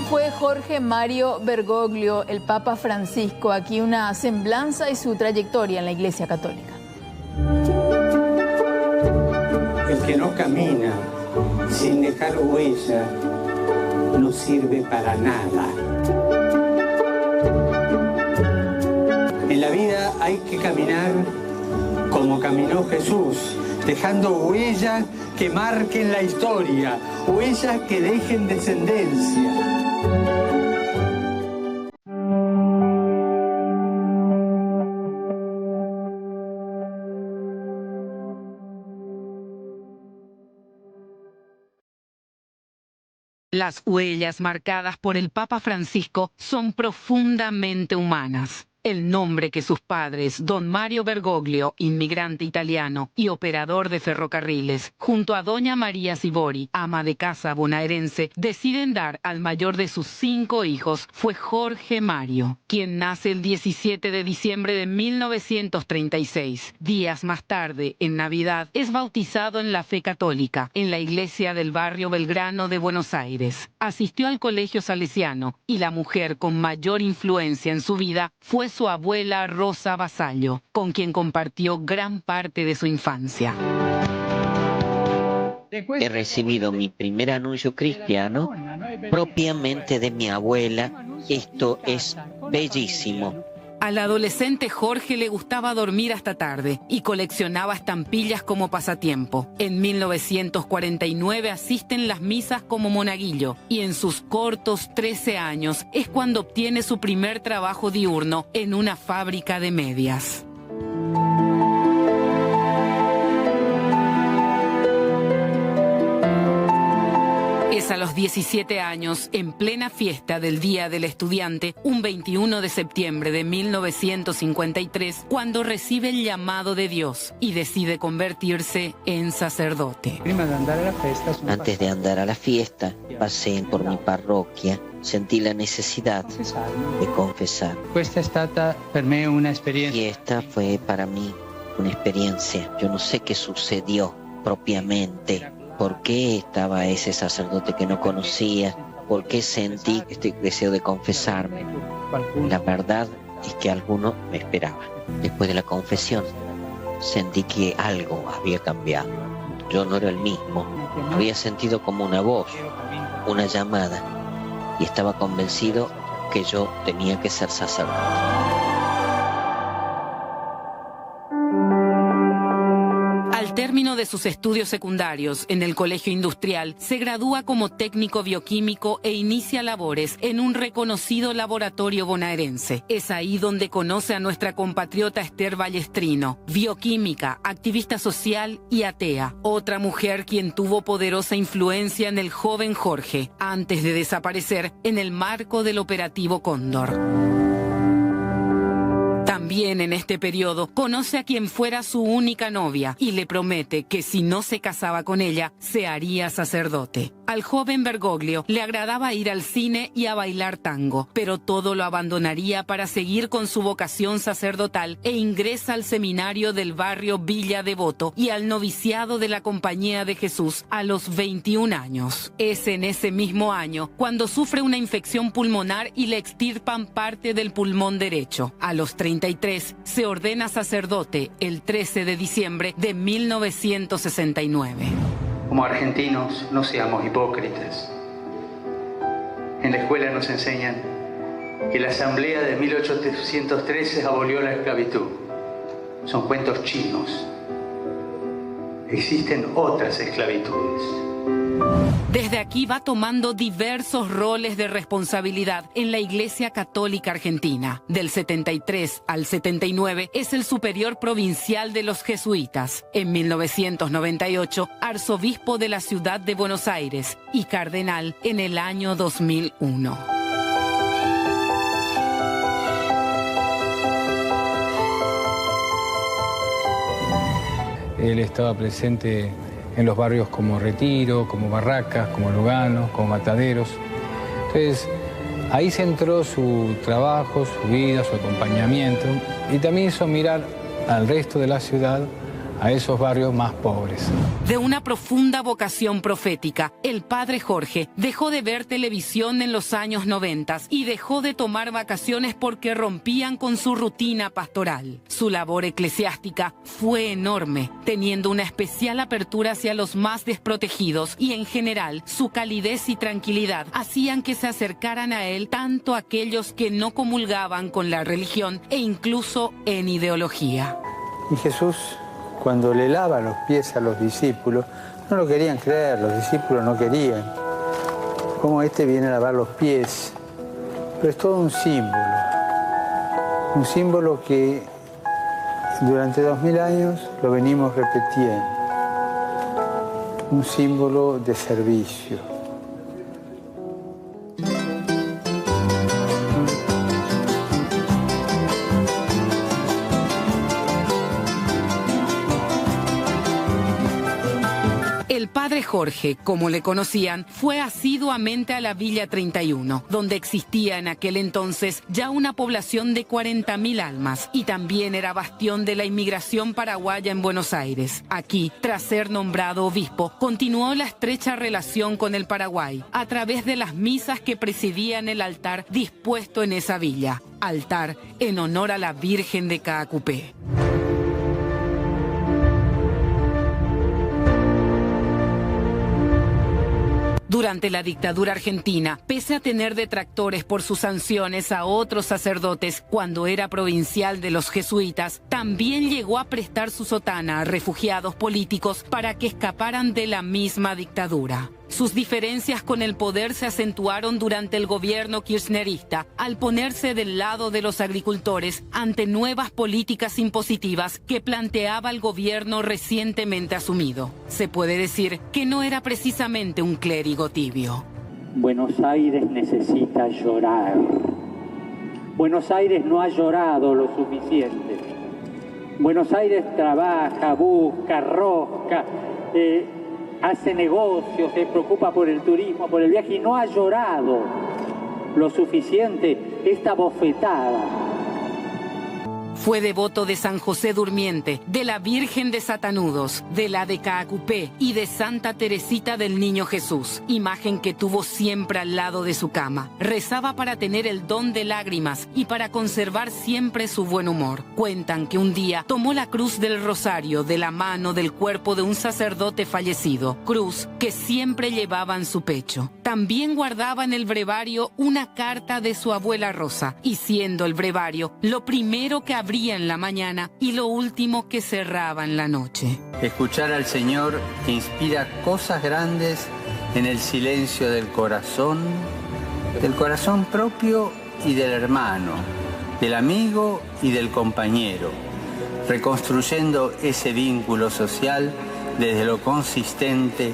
fue Jorge Mario Bergoglio, el Papa Francisco? Aquí una semblanza de su trayectoria en la Iglesia Católica. El que no camina sin dejar huella no sirve para nada. En la vida hay que caminar como caminó Jesús, dejando huellas que marquen la historia, huellas que dejen descendencia. Las huellas marcadas por el Papa Francisco son profundamente humanas. El nombre que sus padres, don Mario Bergoglio, inmigrante italiano y operador de ferrocarriles, junto a doña María Sivori, ama de casa bonaerense, deciden dar al mayor de sus 5 hijos, fue Jorge Mario, quien nace el 17 de diciembre de 1936. Días más tarde, en Navidad, es bautizado en la fe católica, en la iglesia del barrio Belgrano de Buenos Aires. Asistió al colegio salesiano y la mujer con mayor influencia en su vida fue su abuela Rosa Vasallo, con quien compartió gran parte de su infancia. He recibido mi primer anuncio cristiano propiamente de mi abuela. Esto es bellísimo. Al adolescente Jorge le gustaba dormir hasta tarde y coleccionaba estampillas como pasatiempo. En 1949 asiste en las misas como monaguillo y en sus cortos 13 años es cuando obtiene su primer trabajo diurno en una fábrica de medias. Es a los 17 años, en plena fiesta del Día del Estudiante, un 21 de septiembre de 1953, cuando recibe el llamado de Dios y decide convertirse en sacerdote. Antes de andar a la fiesta, pasé por mi parroquia, sentí la necesidad de confesar. Y esta fue para mí una experiencia. Yo no sé qué sucedió propiamente. ¿Por qué estaba ese sacerdote que no conocía? ¿Por qué sentí este deseo de confesarme? La verdad es que alguno me esperaba. Después de la confesión, sentí que algo había cambiado. Yo no era el mismo. Había sentido como una voz, una llamada, y estaba convencido que yo tenía que ser sacerdote. Al término de sus estudios secundarios en el Colegio Industrial, se gradúa como técnico bioquímico e inicia labores en un reconocido laboratorio bonaerense. Es ahí donde conoce a nuestra compatriota Esther Ballestrino, bioquímica, activista social y atea. Otra mujer quien tuvo poderosa influencia en el joven Jorge, antes de desaparecer en el marco del operativo Cóndor. También en este periodo conoce a quien fuera su única novia y le promete que si no se casaba con ella, se haría sacerdote. Al joven Bergoglio le agradaba ir al cine y a bailar tango, pero todo lo abandonaría para seguir con su vocación sacerdotal e ingresa al seminario del barrio Villa Devoto y al noviciado de la Compañía de Jesús a los 21 años. Es en ese mismo año cuando sufre una infección pulmonar y le extirpan parte del pulmón derecho. A los 33 se ordena sacerdote el 13 de diciembre de 1969. Como argentinos, no seamos hipócritas. En la escuela nos enseñan que la Asamblea de 1813 abolió la esclavitud. Son cuentos chinos. Existen otras esclavitudes. Desde aquí va tomando diversos roles de responsabilidad en la Iglesia Católica Argentina. Del 73 al 79 es el superior provincial de los jesuitas. En 1998, arzobispo de la ciudad de Buenos Aires y cardenal en el año 2001. Él estaba presente en los barrios como Retiro, como Barracas, como Lugano, como Mataderos. Entonces, ahí centró su trabajo, su vida, su acompañamiento, y también hizo mirar al resto de la ciudad a esos barrios más pobres. De una profunda vocación profética, el padre Jorge dejó de ver televisión en los años 90 y dejó de tomar vacaciones porque rompían con su rutina pastoral. Su labor eclesiástica fue enorme, teniendo una especial apertura hacia los más desprotegidos y en general su calidez y tranquilidad hacían que se acercaran a él tanto aquellos que no comulgaban con la religión e incluso en ideología. Y Jesús, cuando le lava los pies a los discípulos, no lo querían creer, los discípulos no querían. ¿Cómo este viene a lavar los pies? Pero es todo un símbolo que durante 2000 años lo venimos repitiendo, un símbolo de servicio. El padre Jorge, como le conocían, fue asiduamente a la Villa 31, donde existía en aquel entonces ya una población de 40.000 almas y también era bastión de la inmigración paraguaya en Buenos Aires. Aquí, tras ser nombrado obispo, continuó la estrecha relación con el Paraguay a través de las misas que presidían el altar dispuesto en esa villa, altar en honor a la Virgen de Caacupé. Durante la dictadura argentina, pese a tener detractores por sus sanciones a otros sacerdotes cuando era provincial de los jesuitas, también llegó a prestar su sotana a refugiados políticos para que escaparan de la misma dictadura. Sus diferencias con el poder se acentuaron durante el gobierno kirchnerista al ponerse del lado de los agricultores ante nuevas políticas impositivas que planteaba el gobierno recientemente asumido. Se puede decir que no era precisamente un clérigo tibio. Buenos Aires necesita llorar. Buenos Aires no ha llorado lo suficiente. Buenos Aires trabaja, busca, rosca, hace negocios, se preocupa por el turismo, por el viaje y no ha llorado lo suficiente esta bofetada. Fue devoto de San José Durmiente, de la Virgen de Satanudos, de la de Caacupé y de Santa Teresita del Niño Jesús, imagen que tuvo siempre al lado de su cama. Rezaba para tener el don de lágrimas y para conservar siempre su buen humor. Cuentan que un día tomó la cruz del rosario de la mano del cuerpo de un sacerdote fallecido, cruz que siempre llevaba en su pecho. También guardaba en el brevario una carta de su abuela Rosa, y siendo el brevario lo primero que abría en la mañana y lo último que cerraba en la noche. Escuchar al Señor que inspira cosas grandes en el silencio del corazón propio y del hermano, del amigo y del compañero, reconstruyendo ese vínculo social desde lo consistente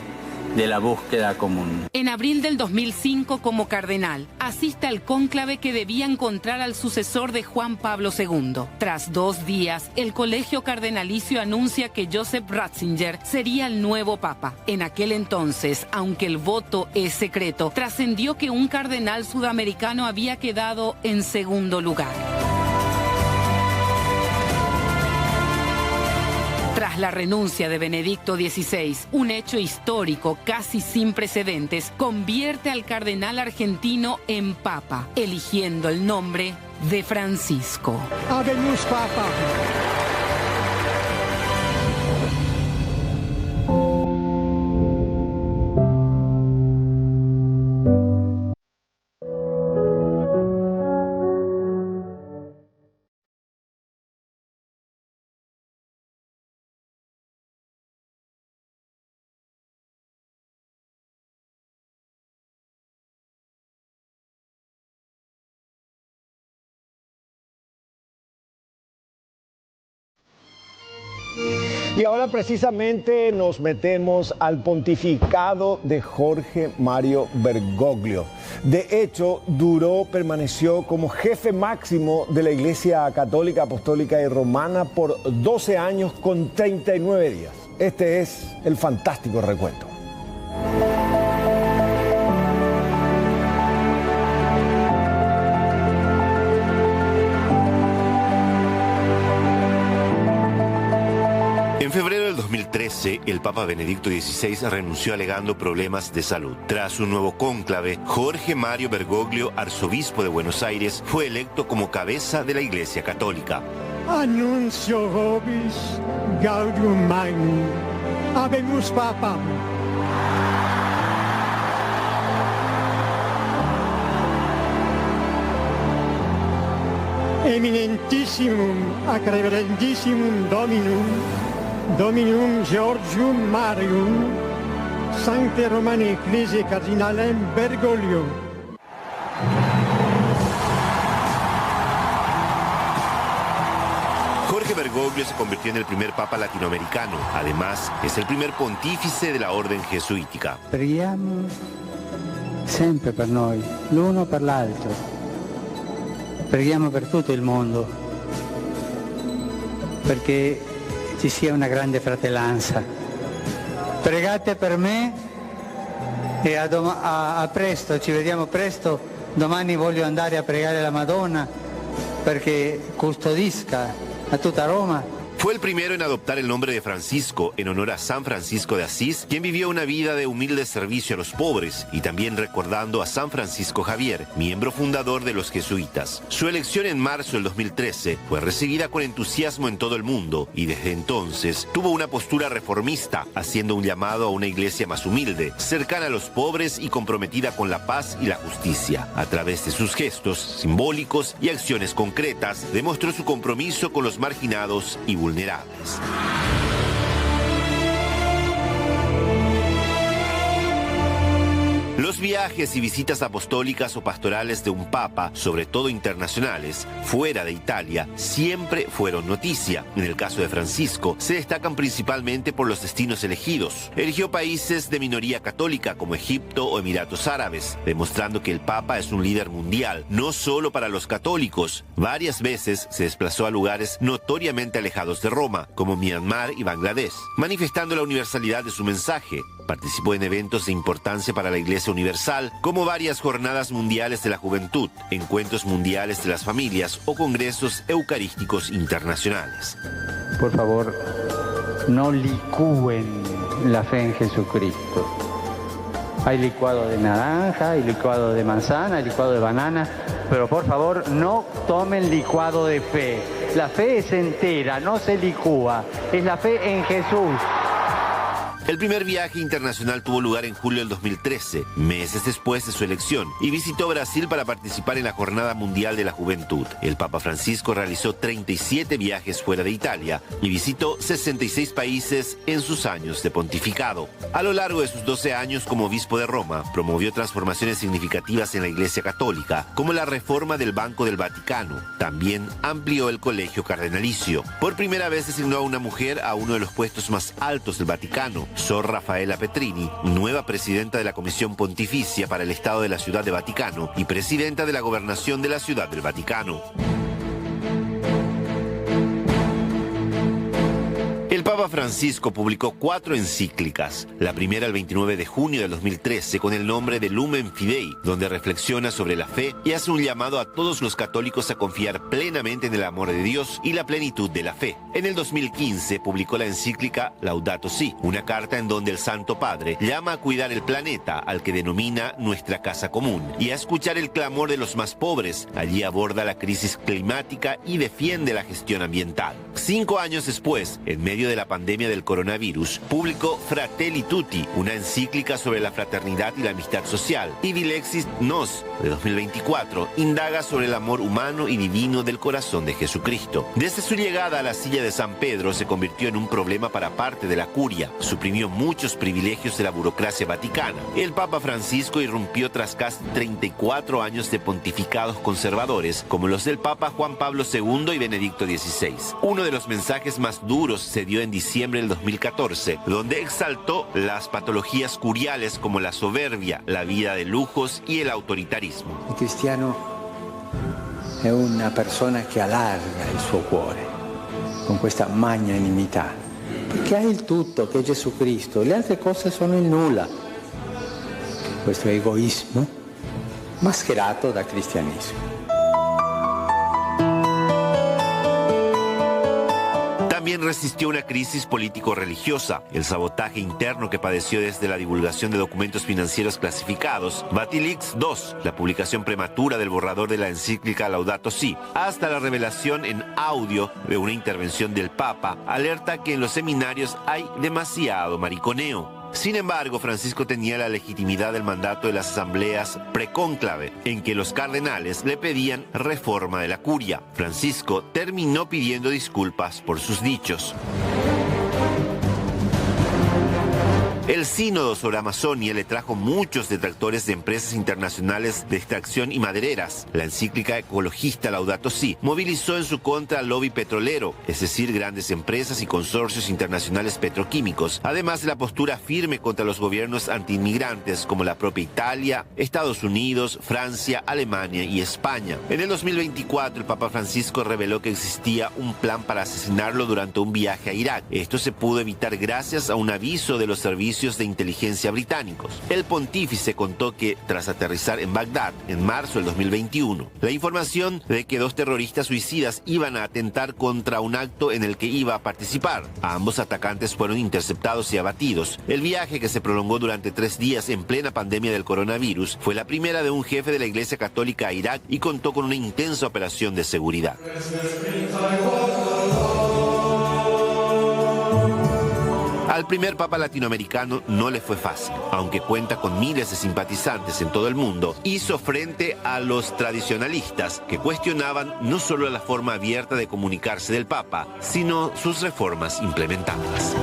de la búsqueda común. En abril del 2005, como cardenal, asiste al cónclave que debía encontrar al sucesor de Juan Pablo II. Tras 2 días, el colegio cardenalicio anuncia que Joseph Ratzinger sería el nuevo papa. En aquel entonces, aunque el voto es secreto, trascendió que un cardenal sudamericano había quedado en segundo lugar. Tras la renuncia de Benedicto XVI, un hecho histórico casi sin precedentes convierte al cardenal argentino en papa, eligiendo el nombre de Francisco. Habemus Papa. Y ahora precisamente nos metemos al pontificado de Jorge Mario Bergoglio. De hecho, permaneció como jefe máximo de la Iglesia Católica, Apostólica y Romana por 12 años con 39 días. Este es el fantástico recuento. En febrero del 2013, el Papa Benedicto XVI renunció alegando problemas de salud. Tras un nuevo cónclave, Jorge Mario Bergoglio, arzobispo de Buenos Aires, fue electo como cabeza de la Iglesia Católica. Annuncio vobis gaudium magnum, habemus papam. Eminentissimum ac reverendissimum Dominum Georgium Marium, Sancte Romane Ecclesiae Cardinalem Bergoglio. Jorge Bergoglio se convirtió en el primer papa latinoamericano. Además, es el primer pontífice de la orden jesuítica. Preghiamo sempre per noi, l'uno per l'altro. Preghiamo per tutto il mondo, perché ci sia una grande fratellanza. Pregate per me e a presto, ci vediamo presto. Domani voglio andare a pregare la Madonna perché custodisca a tutta Roma. Fue el primero en adoptar el nombre de Francisco en honor a San Francisco de Asís, quien vivió una vida de humilde servicio a los pobres, y también recordando a San Francisco Javier, miembro fundador de los jesuitas. Su elección en marzo del 2013 fue recibida con entusiasmo en todo el mundo, y desde entonces tuvo una postura reformista, haciendo un llamado a una iglesia más humilde, cercana a los pobres y comprometida con la paz y la justicia. A través de sus gestos simbólicos y acciones concretas, demostró su compromiso con los marginados y vulnerables. Los viajes y visitas apostólicas o pastorales de un papa, sobre todo internacionales, fuera de Italia, siempre fueron noticia. En el caso de Francisco, se destacan principalmente por los destinos elegidos. Eligió países de minoría católica como Egipto o Emiratos Árabes, demostrando que el papa es un líder mundial, no solo para los católicos. Varias veces se desplazó a lugares notoriamente alejados de Roma, como Myanmar y Bangladesh, manifestando la universalidad de su mensaje. Participó en eventos de importancia para la Iglesia Universal, como varias jornadas mundiales de la juventud, encuentros mundiales de las familias o congresos eucarísticos internacionales. Por favor, no licúen la fe en Jesucristo. Hay licuado de naranja, hay licuado de manzana, hay licuado de banana, pero por favor no tomen licuado de fe. La fe es entera, no se licúa, es la fe en Jesús. El primer viaje internacional tuvo lugar en julio del 2013, meses después de su elección, y visitó Brasil para participar en la Jornada Mundial de la Juventud. El Papa Francisco realizó 37 viajes fuera de Italia y visitó 66 países en sus años de pontificado. A lo largo de sus 12 años como obispo de Roma, promovió transformaciones significativas en la Iglesia Católica, como la reforma del Banco del Vaticano. También amplió el colegio cardenalicio. Por primera vez designó a una mujer a uno de los puestos más altos del Vaticano, Sor Raffaella Petrini, nueva presidenta de la Comisión Pontificia para el Estado de la Ciudad de Vaticano y presidenta de la Gobernación de la Ciudad del Vaticano. El Papa Francisco publicó 4 encíclicas. La primera el 29 de junio del 2013 con el nombre de Lumen Fidei, donde reflexiona sobre la fe y hace un llamado a todos los católicos a confiar plenamente en el amor de Dios y la plenitud de la fe. En el 2015 publicó la encíclica Laudato Si, una carta en donde el Santo Padre llama a cuidar el planeta, al que denomina nuestra casa común, y a escuchar el clamor de los más pobres. Allí aborda la crisis climática y defiende la gestión ambiental. 5 años después, en medio de la pandemia del coronavirus, publicó Fratelli Tutti, una encíclica sobre la fraternidad y la amistad social, y Dilexis Nos, de 2024, indaga sobre el amor humano y divino del corazón de Jesucristo. Desde su llegada a la silla de San Pedro se convirtió en un problema para parte de la curia, suprimió muchos privilegios de la burocracia vaticana. El Papa Francisco irrumpió tras casi 34 años de pontificados conservadores, como los del Papa Juan Pablo II y Benedicto XVI. Uno de los mensajes más duros se dio en diciembre del 2014, donde exaltó las patologías curiales como la soberbia, la vida de lujos y el autoritarismo. Il cristiano è una persona che allarga il suo cuore con questa magnanimità, perché ha il tutto, che è Gesù Cristo, le altre cose sono il nulla. Questo egoismo mascherato da cristianesimo. También también resistió una crisis político-religiosa, el sabotaje interno que padeció desde la divulgación de documentos financieros clasificados, Vatilix II, la publicación prematura del borrador de la encíclica Laudato Si, hasta la revelación en audio de una intervención del Papa, alerta que en los seminarios hay demasiado mariconeo. Sin embargo, Francisco tenía la legitimidad del mandato de las asambleas precónclave, en que los cardenales le pedían reforma de la curia. Francisco terminó pidiendo disculpas por sus dichos. El sínodo sobre Amazonia le trajo muchos detractores de empresas internacionales de extracción y madereras. La encíclica ecologista Laudato Si movilizó en su contra al lobby petrolero, es decir, grandes empresas y consorcios internacionales petroquímicos, además de la postura firme contra los gobiernos antiinmigrantes como la propia Italia, Estados Unidos, Francia, Alemania y España. En el 2024, el Papa Francisco reveló que existía un plan para asesinarlo durante un viaje a Irak. Esto se pudo evitar gracias a un aviso de los servicios de inteligencia británicos. El pontífice contó que, tras aterrizar en Bagdad en marzo del 2021, la información de que 2 terroristas suicidas iban a atentar contra un acto en el que iba a participar. Ambos atacantes fueron interceptados y abatidos. El viaje, que se prolongó durante 3 días en plena pandemia del coronavirus, fue la primera de un jefe de la Iglesia Católica a Irak y contó con una intensa operación de seguridad. Al primer papa latinoamericano no le fue fácil. Aunque cuenta con miles de simpatizantes en todo el mundo, hizo frente a los tradicionalistas que cuestionaban no solo la forma abierta de comunicarse del papa, sino sus reformas implementadas.